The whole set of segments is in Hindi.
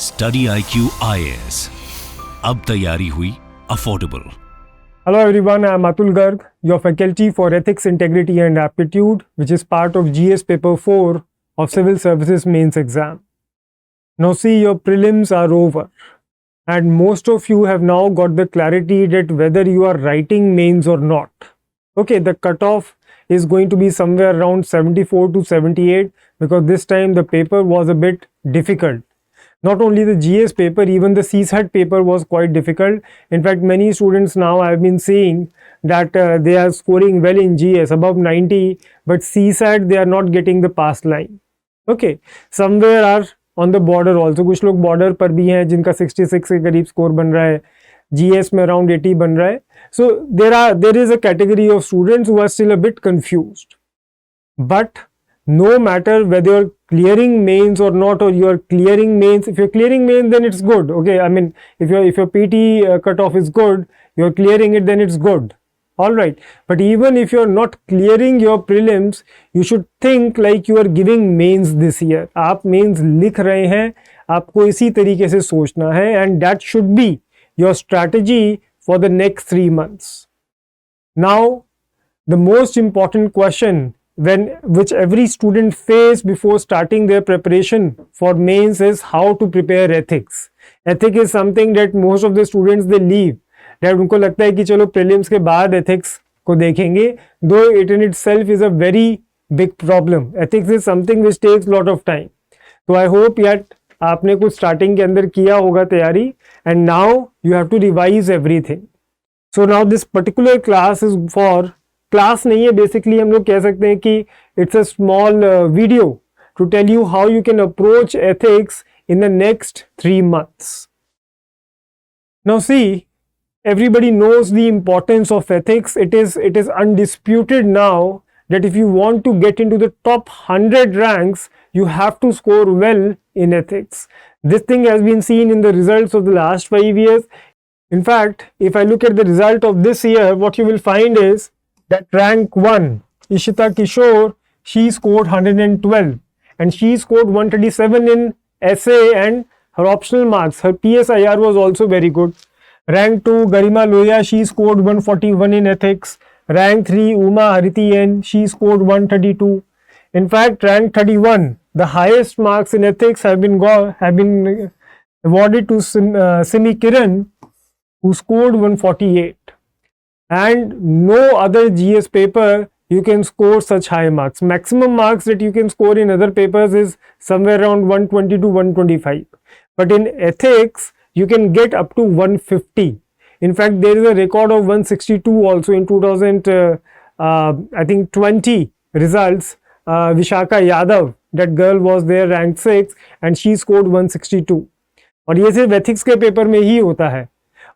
स्टडी IQ IAS, अब तैयारी हुई affordable. Hello everyone, I am Atul Garg, your faculty for Ethics, Integrity and Aptitude, which is part of GS Paper 4 of Civil Services Mains Exam. Now see, your prelims are over and most of you have now got the clarity that whether you are writing mains or not. Okay, the cutoff is going to be somewhere around 74 to 78 because this time the paper was a bit difficult. Not only the GS paper, even the CSAT paper was quite difficult. In fact, many students now I have been seeing that they are scoring well in GS, above 90, but CSAT they are not getting the pass line. Okay, somewhere are on the border also. कुछ लोग border पर भी हैं जिनका 66 के करीब score बन रहा है, GS में around 80 बन रहा है. So there is a category of students who are still a bit confused. But no matter whether you're clearing mains or not, or you're clearing mains, if you're clearing mains then it's good. Okay, I mean if your PT cutoff is good, you're clearing it, then it's good. All right, but even if you're not clearing your prelims, you should think like you are giving mains this year. आप mains लिख रहे हैं, आपको इसी तरीके से सोचना है, and that should be your strategy for the next 3 months. Now, the most important question which every student face before starting their preparation for mains is how to prepare ethics. Ethics is something that most of the students they leave. That उनको लगता है कि चलो prelims के बाद ethics को देखेंगे, though it in itself is a very big problem. Ethics is something which takes lot of time. So I hope that आपने कुछ starting के अंदर किया होगा तैयारी, and now you have to revise everything. So now this particular class is for class नहीं है, बेसिकली हम लोग कह सकते हैं कि it's a small video to tell you how you can approach ethics in the next 3 months. Now see, everybody knows the importance of ethics. It is undisputed now that if you want to get into the top 100 ranks, you have to score well in ethics. This thing has been seen in the results of the last 5 years. In fact, if I look at the result of this year, what you will find is that rank 1, Ishita Kishore, she scored 112 and she scored 137 in essay and her optional marks. Her PSIR was also very good. Rank 2, Garima Loya, she scored 141 in ethics. Rank 3, Uma Hariti N, she scored 132. In fact, rank 31, the highest marks in ethics have been awarded to Simi Kiran, who scored 148. And no other GS paper you can score such high marks. Maximum marks that you can score in other papers is somewhere around 120 to 125. But in ethics, you can get up to 150. In fact, there is a record of 162 also in 2020 results. Vishaka Yadav, that girl was there ranked 6 and she scored 162. और ये सिर्फ ethics के पेपर में ही होता है.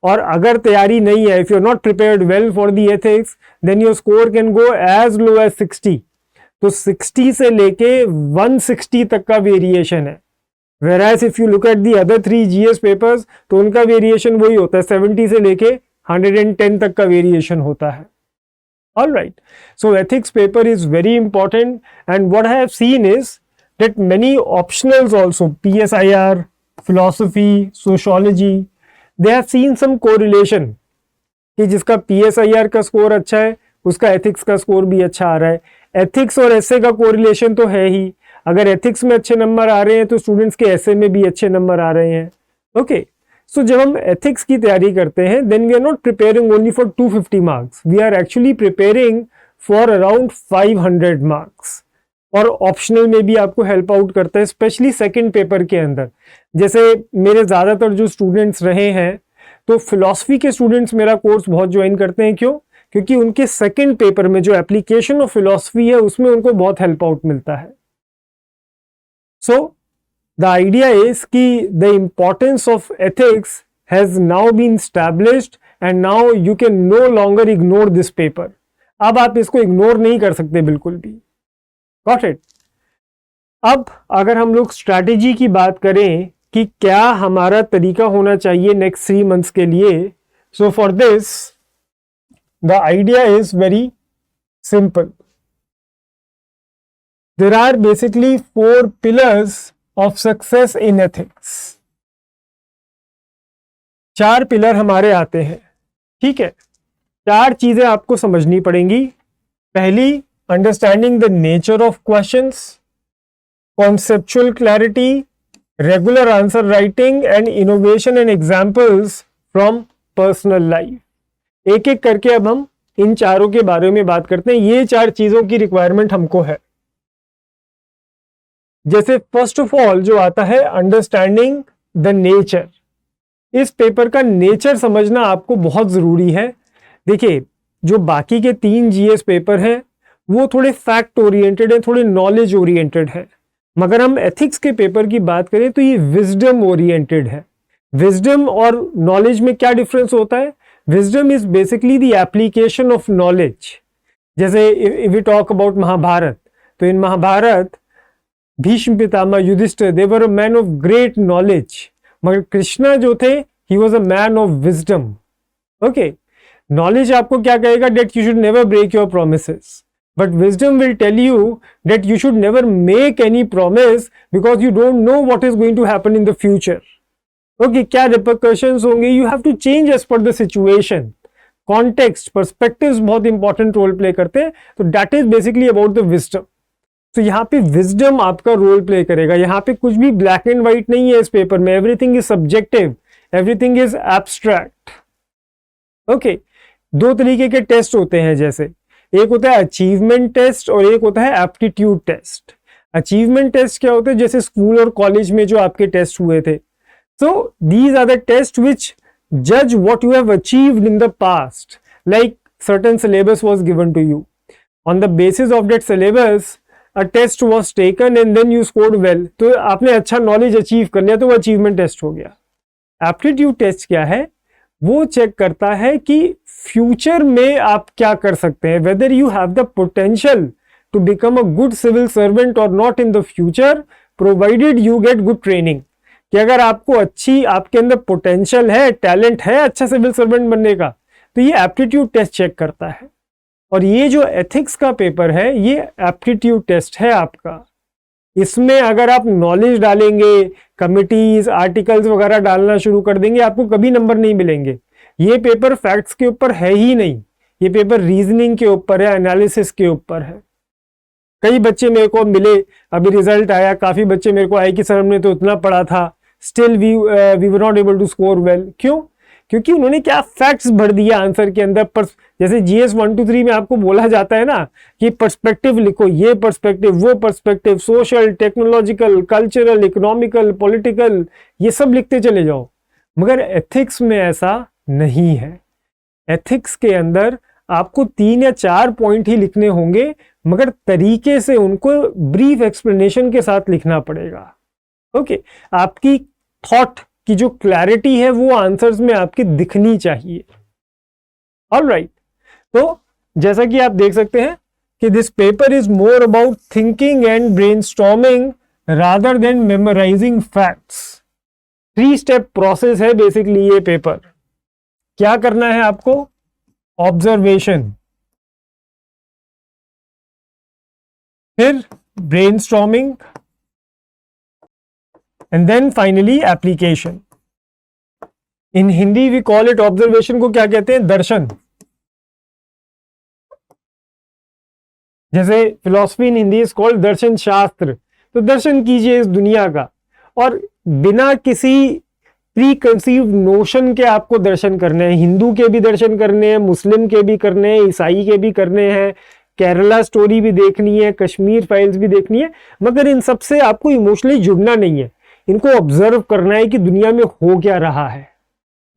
और अगर तैयारी नहीं है, if you are not prepared well for the ethics, then your score can go as low as 60. तो 60 से लेके 160 तक का वेरिएशन है. Whereas if you look at the other 3 GS papers, तो उनका वेरिएशन वही होता है, 70 से लेके 110 तक का वेरिएशन होता है. Alright, so ethics paper is very important, and what I have seen is that many optionals also, PSIR, philosophy, sociology, they have seen some correlation कि जिसका PSIR का स्कोर अच्छा है उसका एथिक्स का स्कोर भी अच्छा आ रहा है. एथिक्स और एसए का कोरिलेशन तो है ही. अगर एथिक्स में अच्छे नंबर आ रहे हैं तो स्टूडेंट्स के एसए में भी अच्छे नंबर आ रहे हैं. ओके, सो जब हम एथिक्स की तैयारी करते हैं then we are not preparing only for 250 marks, we are actually preparing for around 500 marks. और ऑप्शनल में भी आपको हेल्प आउट करता है, स्पेशली सेकंड पेपर के अंदर. जैसे मेरे ज़्यादातर जो स्टूडेंट्स रहे हैं तो फिलॉसफी के स्टूडेंट्स मेरा कोर्स बहुत ज्वाइन करते हैं. क्यों? क्योंकि उनके सेकंड पेपर में जो एप्लीकेशन ऑफ फिलॉसफी है उसमें उनको बहुत हेल्प आउट मिलता है. सो द आइडिया इज कि the importance of ethics has now been established and now you can no longer ignore this paper. अब आप इसको इग्नोर नहीं कर सकते बिल्कुल भी. Got it? अब अगर हम लोग स्ट्रैटेजी की बात करें कि क्या हमारा तरीका होना चाहिए नेक्स्ट 3 months के लिए, so for this the idea is very simple. There are basically 4 pillars of success in ethics. 4 pillar हमारे आते हैं, ठीक है। 4 चीजें आपको समझनी पड़ेंगी। पहली, understanding the nature of questions, conceptual clarity, regular answer writing and innovation and examples from personal life. एक एक करके अब हम इन चारों के बारे में बात करते हैं। ये 4 चीजों की रिक्वायरमेंट हमको है। जैसे फर्स्ट ऑफ ऑल जो आता है, अंडरस्टैंडिंग द नेचर। इस पेपर का नेचर समझना आपको बहुत जरूरी है। देखिए, जो बाकी के 3 जीएस पेपर हैं वो थोड़े फैक्ट ओरिएंटेड है, थोड़े नॉलेज ओरिएंटेड है, मगर हम एथिक्स के पेपर की बात करें तो ये विजडम ओरिएंटेड है। विजडम और नॉलेज में क्या डिफरेंस होता है? Wisdom is basically the application of knowledge. जैसे if we talk about Mahabharata, तो in Mahabharata Bhishma Pitamah Yudhishthir, they were a man of great knowledge, मगर कृष्णा जो थे, he was a man of wisdom. Okay, knowledge आपको क्या कहेगा? That you should never break your promises, but wisdom will tell you that you should never make any promise because you don't know what is going to happen in the future. Okay, क्या रिपरकशंस होंगे, you have to change as per the situation. Context, perspectives बहुत इंपॉर्टेंट रोल प्ले करते हैं, तो that is basically about the wisdom. तो यहाँ पे विजडम आपका रोल प्ले करेगा। यहाँ पे कुछ भी ब्लैक एंड व्हाइट नहीं है इस पेपर में, everything is subjective, everything is abstract. Okay, 2 तरीके के टेस्ट होते हैं, जैसे एक होता है अचीवमेंट टेस्ट और एक होता है एप्टीट्यूड टेस्ट। अचीवमेंट टेस्ट क्या होते हैं? जैसे स्कूल और कॉलेज में जो आपके टेस्ट हुए थे। So these are the tests which judge what you have achieved in the past. Like certain syllabus was given to you. On the basis of that syllabus, a test was taken and then you scored well. तो आपने अच्छा नॉलेज अचीव कर लिया, तो वो अचीवमेंट टेस्ट हो गया। एप्टीट्यूड टेस्ट क्या है? वो चेक करता है कि फ्यूचर में आप क्या कर सकते हैं, whether you have the potential to become a good civil servant और not in the future, provided you get good training. कि अगर आपको आपके अंदर पोटेंशियल है, टैलेंट है अच्छा सिविल सर्वेंट बनने का, तो ये एप्टीट्यूड टेस्ट चेक करता है। और ये जो एथिक्स का पेपर है, ये एप्टीट्यूड टेस्ट है आपका। इसमें अगर आप नॉलेज डालेंगे, कमिटीज, आर्टिकल्स वगैरह डालना शुरू कर देंगे, आपको कभी नंबर नहीं मिलेंगे। ये पेपर फैक्ट्स के ऊपर है ही नहीं, ये पेपर रीजनिंग के ऊपर है, एनालिसिस के ऊपर है। कई बच्चे मेरे को मिले, अभी रिजल्ट आया, काफी बच्चे मेरे को आए कि सर हमने तो इतना पढ़ा था, still we were not able to score well. क्यों? क्योंकि उन्होंने क्या फैक्ट्स भर दिया आंसर के अंदर। पर जैसे जीएस 1 2 3 में आपको बोला जाता है ना कि पर्सपेक्टिव लिखो, ये पर्सपेक्टिव, वो perspective, social, technological, cultural, economical, political, ये सब लिखते चले जाओ। मगर एथिक्स में ऐसा नहीं है। एथिक्स के अंदर आपको 3 या 4 पॉइंट ही लिखने होंगे, मगर तरीके से उनको ब्रीफ एक्सप्लेनेशन के साथ लिखना पड़ेगा। ओके, आपकी थॉट की जो क्लैरिटी है वो आंसर्स में आपकी दिखनी चाहिए। ऑलराइट, तो जैसा कि आप देख सकते हैं कि this paper is more about thinking and brainstorming rather than memorising facts. 3 step process है बेसिकली ये पेपर। क्या करना है आपको? ऑब्जर्वेशन, फिर brainstorming, and then finally application. In Hindi we call it observation को क्या कहते हैं? दर्शन। जैसे philosophy in Hindi is called दर्शन शास्त्र। तो दर्शन कीजिए इस दुनिया का, और बिना किसी प्री कंसीव नोशन के आपको दर्शन करने हैं। हिंदू के भी दर्शन करने हैं, मुस्लिम के भी करने हैं, ईसाई के भी करने हैं, केरला स्टोरी भी देखनी है, कश्मीर फाइल्स भी देखनी है, मगर इन सबसे आपको इमोशनली जुड़ना नहीं है। इनको ऑब्जर्व करना है कि दुनिया में हो क्या रहा है।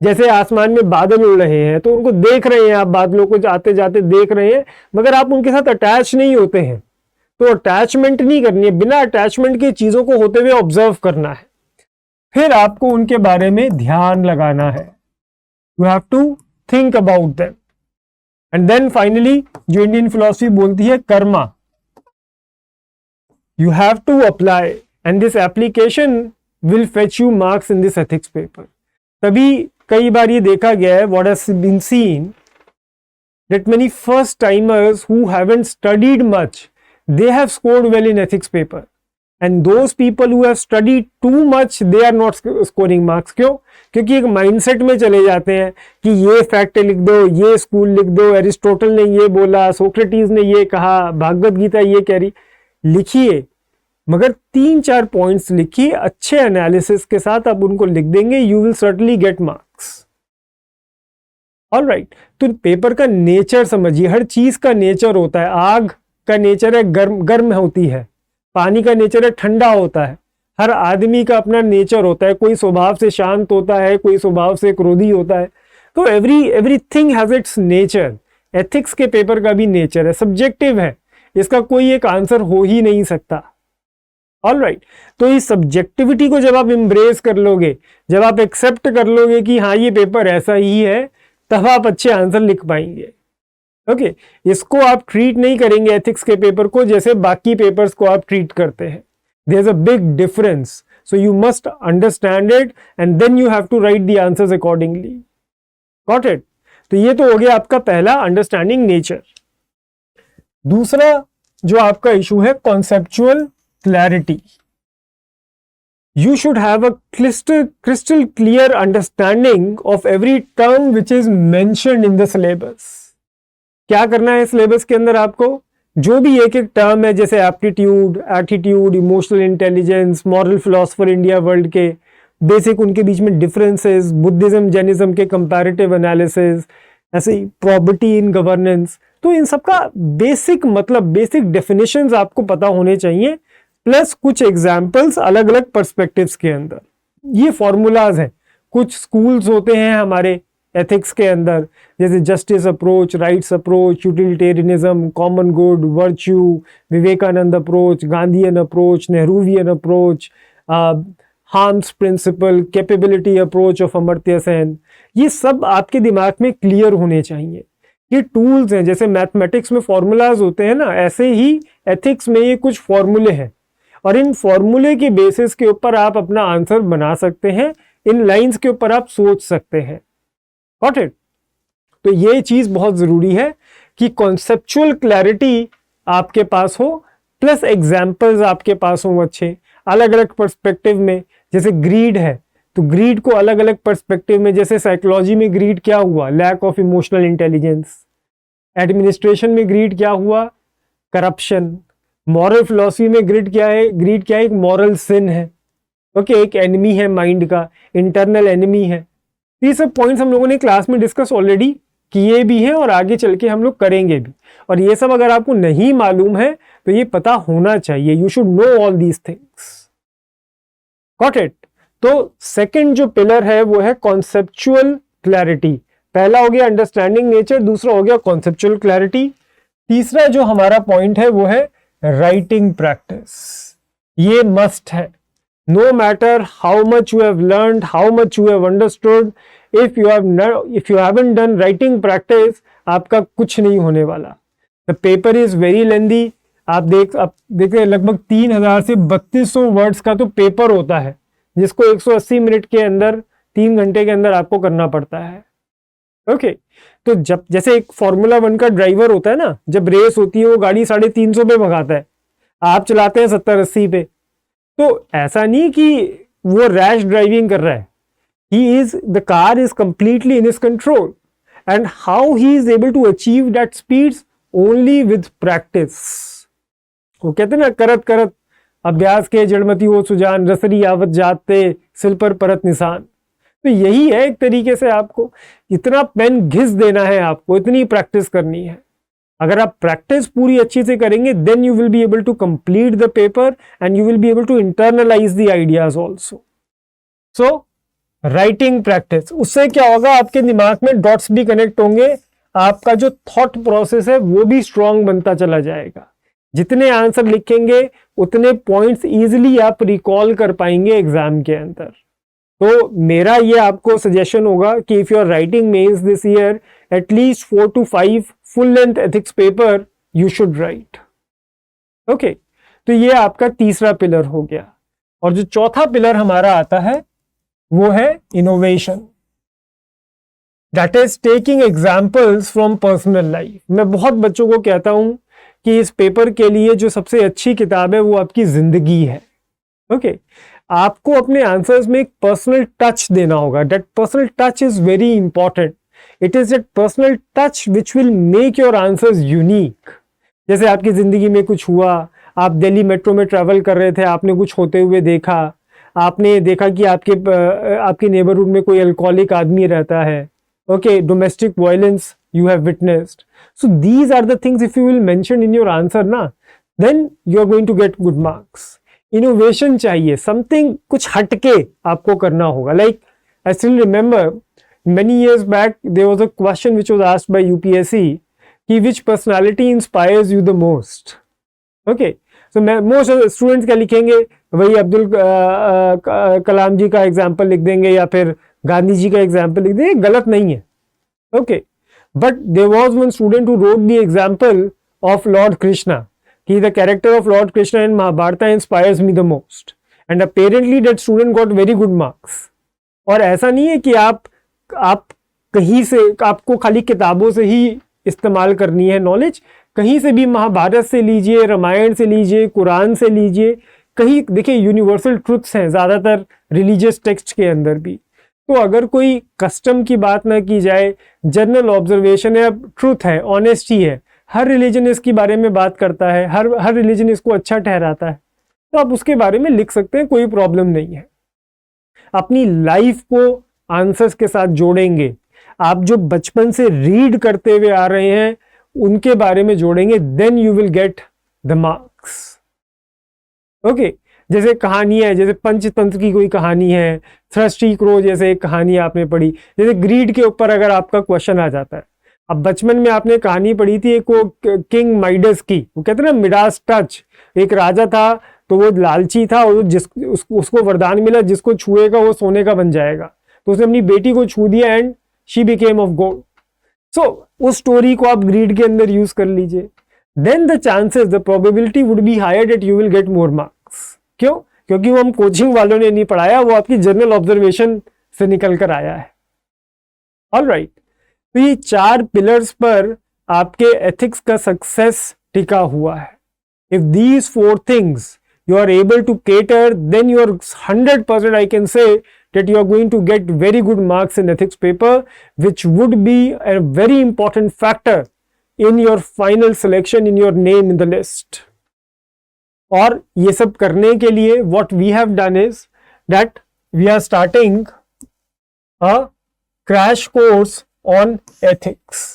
जैसे आसमान में बादल उड़ रहे हैं, तो उनको देख रहे हैं आप, बादलों को आते जाते देख रहे हैं, मगर आप उनके साथ अटैच नहीं होते हैं। तो अटैचमेंट नहीं करनी है, बिना अटैचमेंट की चीजों को होते हुए ऑब्जर्व करना है। फिर आपको उनके बारे में ध्यान लगाना है। You have to think about them. And then finally जो इंडियन फिलॉसफी बोलती है, karma, you have to apply, and this application will fetch you marks in this ethics paper. तभी कई बार ये देखा गया है, what has been seen, that many first timers who haven't studied much, they have scored well in ethics paper, and those people who have studied too much they are not scoring marks. क्यों? क्योंकि एक माइंडसेट में चले जाते हैं कि ये फैक्ट लिख दो, ये स्कूल लिख दो, एरिस्टोटल ने ये बोला, सोक्रेटिस ने ये कहा, भागवत गीता ये कह रही. लिखिए, मगर 3-4 पॉइंट्स लिखिए, अच्छे एनालिसिस के साथ आप उनको लिख देंगे, you will certainly get marks. Alright, तो पेपर का नेचर समझिए. हर चीज का नेचर होता है. आग का नेचर है गर्म होती है, पानी का नेचर है ठंडा होता है. हर आदमी का अपना नेचर होता है. कोई स्वभाव से शांत होता है, कोई स्वभाव से क्रोधी होता है. तो everything has its nature. Ethics के पेपर का भी नेचर है, सब्जेक्टिव है, इसका कोई एक आंसर हो ही नहीं सकता. ऑलराइट, तो इस सब्जेक्टिविटी को जब आप एम्ब्रेस कर लोगे, जब आप एक्सेप्ट कर लोगे कि हाँ ये पेपर ऐसा ही है, तब आप अच्छे आंसर लिख पाएंगे. ओके, इसको आप ट्रीट नहीं करेंगे एथिक्स के पेपर को जैसे बाकी पेपर्स को आप ट्रीट करते हैं. There is a big difference, so you must understand it and then you have to write the answers accordingly. Got it? तो ये तो हो गया आपका पहला, अंडरस्टैंडिंग नेचर. दूसरा जो आपका इशू है, conceptual clarity. You should have a crystal clear understanding of every term which is mentioned in the syllabus. क्या करना है सिलेबस के अंदर आपको? जो भी एक एक टर्म है, जैसे aptitude, attitude, emotional intelligence, moral philosopher India world के बेसिक, उनके बीच में डिफरेंसेस, बुद्धिज्म जैनिज्म के कंपैरेटिव एनालिसिस, ऐसे ही प्रॉपर्टी इन गवर्नेंस. तो इन सबका बेसिक मतलब, बेसिक डेफिनेशंस आपको पता होने चाहिए, प्लस कुछ एग्जाम्पल्स अलग अलग पर्सपेक्टिव्स के अंदर. ये फॉर्मूलाज हैं. कुछ स्कूल्स होते हैं हमारे एथिक्स के अंदर, जैसे justice approach, rights approach, utilitarianism, common good, virtue, Vivekananda approach, Gandhian approach, Nehruvian approach, harms principle, capability approach of Amartya Sen. ये सब आपके दिमाग में क्लियर होने चाहिए. ये टूल्स हैं. जैसे मैथमेटिक्स में फॉर्मूलाज होते हैं ना, ऐसे ही एथिक्स में ये कुछ फॉर्मूले हैं, और इन फॉर्मूले के बेसिस के ऊपर आप अपना आंसर बना सकते हैं. इन लाइंस के ऊपर आप सोच सकते हैं. Got it? तो ये चीज बहुत जरूरी है कि कॉन्सेप्चुअल क्लैरिटी आपके पास हो, प्लस एग्जाम्पल्स आपके पास हो अच्छे, अलग अलग पर्सपेक्टिव में. जैसे ग्रीड है, तो ग्रीड को अलग अलग पर्सपेक्टिव में, जैसे साइकोलॉजी में ग्रीड क्या हुआ? Lack of emotional intelligence. Administration में ग्रीड क्या हुआ? करप्शन. मॉरल फिलॉसफी में ग्रीड क्या है? ग्रीड क्या है? एक मॉरल सिन है. ओके, एक एनिमी है माइंड का, इंटरनल एनिमी है. ये सब पॉइंट्स हम लोगों ने क्लास में डिस्कस ऑलरेडी किए भी हैं और आगे चल के हम लोग करेंगे भी. और ये सब अगर आपको नहीं मालूम है तो ये पता होना चाहिए. You should know all these things. Got it? तो सेकंड जो पिलर है वो है कॉन्सेप्चुअल क्लैरिटी. पहला हो गया अंडरस्टैंडिंग नेचर, दूसरा हो गया कॉन्सेप्चुअल क्लैरिटी. तीसरा जो हमारा पॉइंट है वो है राइटिंग प्रैक्टिस. ये मस्ट है. No matter how much you have learned, how much you have understood, if you haven't done writing practice, आपका कुछ नहीं होने वाला. The paper is very lengthy. आप देखिए लगभग 3000 से 3200 वर्ड्स का तो पेपर होता है, जिसको 180 मिनट के अंदर, 3 घंटे के अंदर आपको करना पड़ता है. ओके, तो जब जैसे एक फॉर्मूला 1 का ड्राइवर होता है ना, जब रेस होती है वो गाड़ी 350 पे भगाता है, आप चलाते हैं 70-80 पे. तो ऐसा नहीं कि वो रैश ड्राइविंग कर रहा है. the car is completely in his control, and how he is able to achieve that speeds only with practice. वो कहते हैं ना, करत करत अभ्यास के जड़मती हो सुजान, रसरी आवत जाते सिल पर परत निशान. तो यही है एक तरीके से, आपको इतना पेन घिस देना है, आपको इतनी प्रैक्टिस करनी है. अगर आप प्रैक्टिस पूरी अच्छी से करेंगे, then you will be able to complete the paper and you will be able to internalise the ideas also. So writing practice, उससे क्या होगा, आपके दिमाग में डॉट्स भी कनेक्ट होंगे, आपका जो थॉट प्रोसेस है वो भी स्ट्रांग बनता चला जाएगा. जितने आंसर लिखेंगे उतने पॉइंट्स इजीली आप रिकॉल कर पाएंगे एग्जाम के अंदर. तो मेरा ये आपको सजेशन होगा कि if you are writing mains this year, at least 4 to 5 full length ethics paper you should write. Okay, तो ये आपका तीसरा पिलर हो गया. और जो चौथा पिलर हमारा आता है वो है innovation. That is taking examples from personal life. मैं बहुत बच्चों को कहता हूं कि इस पेपर के लिए जो सबसे अच्छी किताब है वो आपकी जिंदगी है. ओके आपको अपने आंसर्स में एक पर्सनल टच देना होगा. That personal touch is very important. It is that personal touch which will make your answers unique. जैसे आपकी जिंदगी में कुछ हुआ, आप दिल्ली मेट्रो में ट्रैवल कर रहे थे, आपने कुछ होते हुए देखा, आपने देखा कि आपके नेबरहुड में कोई अल्कोहलिक आदमी रहता है. Okay domestic violence you have witnessed. So these are the things if you will mention in your answer na, then you are going to get good marks. Innovation चाहिए, something कुछ हटके आपको करना होगा. Like I still remember many years back there was a question which was asked by UPSC कि which personality inspires you the most. Okay, so most students क्या लिखेंगे, वही अब्दुल कलाम जी का एग्जाम्पल लिख देंगे या फिर गांधी जी का एग्जाम्पल लिख देंगे. गलत नहीं है. Okay. But there was one student who wrote the example of Lord Krishna. He, the character of Lord Krishna in Mahabharata inspires me the most. And apparently that student got very good marks. और ऐसा नहीं है कि आप कहीं से आपको खाली किताबों से ही इस्तेमाल करनी है नॉलेज. कहीं से भी महाभारत से लीजिए, रामायण से लीजिए, कुरान से लीजिए. कहीं देखिए यूनिवर्सल ट्रुथ्स हैं ज़्यादातर रिलीजियस टेक्स्ट के अंदर भी. तो अगर कोई कस्टम की बात ना की जाए, जनरल ऑब्जर्वेशन है, ट्रूथ है, ऑनेस्टी है, हर रिलीजन इसके बारे में बात करता है, हर रिलीजन इसको अच्छा ठहराता है, तो आप उसके बारे में लिख सकते हैं, कोई प्रॉब्लम नहीं है. अपनी लाइफ को आंसर्स के साथ जोड़ेंगे. आप जो बचपन से रीड करते हुए आ रहे हैं उनके बारे में जोड़ेंगे, then you will get the marks. Okay जैसे कहानी है, जैसे पंचतंत्र की कोई कहानी है, थ्रस्टी क्रो जैसे एक कहानी आपने पढ़ी, जैसे ग्रीड के ऊपर अगर आपका क्वेश्चन आ जाता है. अब बचपन में आपने कहानी पढ़ी थी एक वो किंग माइडस की, वो कहते हैं ना मिडास टच. एक राजा था तो वो लालची था और उसको वरदान मिला जिसको छुएगा वो सोने का बन जाएगा. तो उसने अपनी बेटी को छू दिया and she became of gold. So उस स्टोरी को आप ग्रीड के अंदर यूज कर लीजिए. Then the chances, the probability would be higher that you will get more marks. क्यों? क्योंकि वो हम कोचिंग वालों ने नहीं पढ़ाया, वो आपकी जनरल ऑब्जर्वेशन से निकल कर आया है. ऑलराइट, तो ये 4 पिलर्स पर आपके एथिक्स का सक्सेस टिका हुआ है. If these 4 things you are able to cater, then you are 100% I can say that you are going to get very good marks in ethics paper, which would be a very important factor in your final selection, in your name in the list. और ये सब करने के लिए what we have done is that we are starting a crash course on ethics.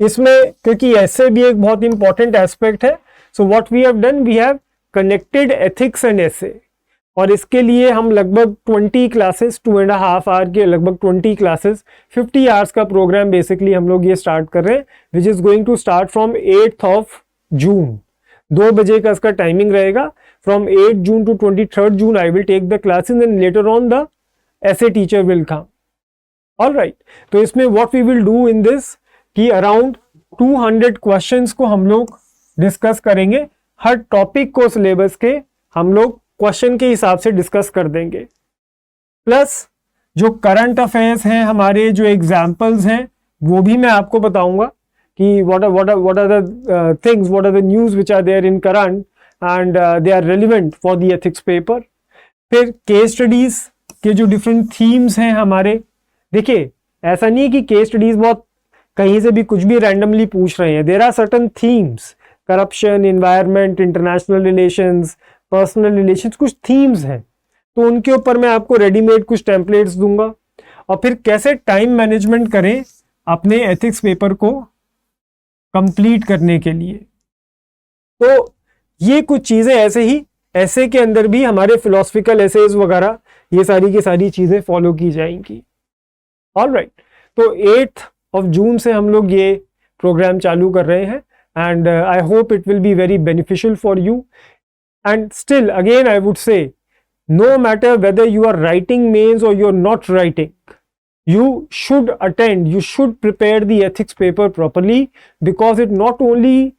इसमें क्योंकि ऐसे भी एक बहुत इंपॉर्टेंट एस्पेक्ट है, so what we have done, we have connected ethics and essay. और इसके लिए हम लगभग 20 क्लासेस, 2.5 आवर के लगभग 20 क्लासेस, 50 आवर्स का प्रोग्राम बेसिकली हम लोग ये स्टार्ट कर रहे हैं, which is going to start from 8th of June. 2 बजे का इसका टाइमिंग रहेगा. From 8 June to 23rd June I will take the classes and later on the essay teacher will come. Alright, तो इसमें what we will do in this कि अराउंड 200 क्वेश्चंस को हम लोग डिस्कस करेंगे. हर टॉपिक को सिलेबस के हम लोग क्वेश्चन के हिसाब से डिस्कस कर देंगे. प्लस जो करंट अफेयर्स हैं, हमारे जो एग्जाम्पल्स हैं, वो भी मैं आपको बताऊंगा कि what are the things, what are the news which are there in current and they are relevant for the ethics paper. फिर केस स्टडीज के जो डिफरेंट थीम्स हैं हमारे, देखिए ऐसा नहीं है कि केस स्टडीज बहुत कहीं से भी कुछ भी रैंडमली पूछ रहे हैं. There are certain themes, corruption, environment, international relations, personal relations, कुछ थीम्स हैं. तो उनके ऊपर मैं आपको रेडीमेड कुछ टेम्पलेट्स दूंगा. और फिर कैसे टाइम मैनेजमेंट करें अपने एथिक्स पेपर को कंप्लीट करने के लिए. तो ये कुछ चीजें ऐसे ही ऐसे के अंदर भी हमारे फिलोसफिकल एसेज वगैरह ये सारी की सारी चीजें फॉलो की जाएंगी. ऑलराइट, तो 8th of June से हम लोग ये प्रोग्राम चालू कर रहे हैं and I hope it will be very beneficial for you. And still again I would say, no matter whether you are writing mains or you are not writing, you should attend, you should prepare the ethics paper properly, because it not only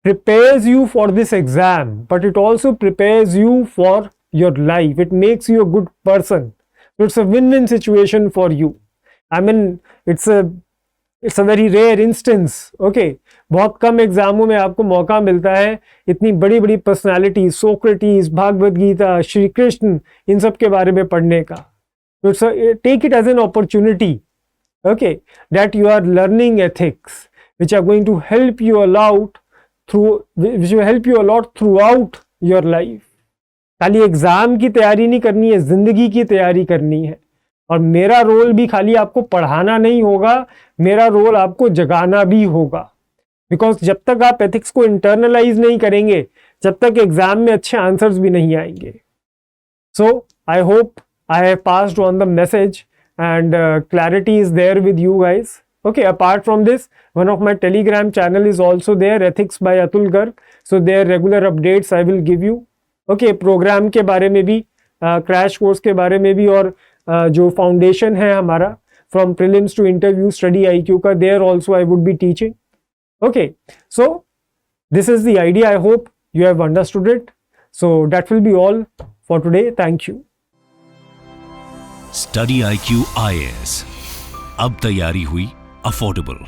prepares you for this exam but it also prepares you for your life. It makes you a good person. So it's a win-win situation for you. I mean, it's a very rare instance, okay, बहुत कम एग्जामों में आपको मौका मिलता है इतनी बड़ी बड़ी पर्सनालिटी, सोक्रेटिस, भागवत गीता, श्री कृष्ण, इन सब के बारे में पढ़ने का. तो take it as an opportunity, okay, that you are learning ethics which are going to help you a lot throughout your life. खाली एग्जाम की तैयारी नहीं करनी है, जिंदगी की तैयारी करनी है. और मेरा रोल भी खाली आपको पढ़ाना नहीं होगा, मेरा रोल आपको जगाना भी होगा. बिकॉज जब तक आप एथिक्स को इंटरनलाइज नहीं करेंगे, जब तक एग्जाम में अच्छे आंसर्स भी नहीं आएंगे. So I hope I have passed on the message and clarity is there with you guys. Okay, apart from this, one of my Telegram channel is also there, Ethics by Atul Garg. So there regular updates I will give you. Okay, program के बारे में भी, crash course के बारे में भी, और जो foundation है हमारा from prelims to interview study IQ का, there also I would be teaching. Okay, so this is the idea. I hope you have understood it. So that will be all for today. Thank you. Study IQ IAS, अब तैयारी हुई अफोर्डेबल.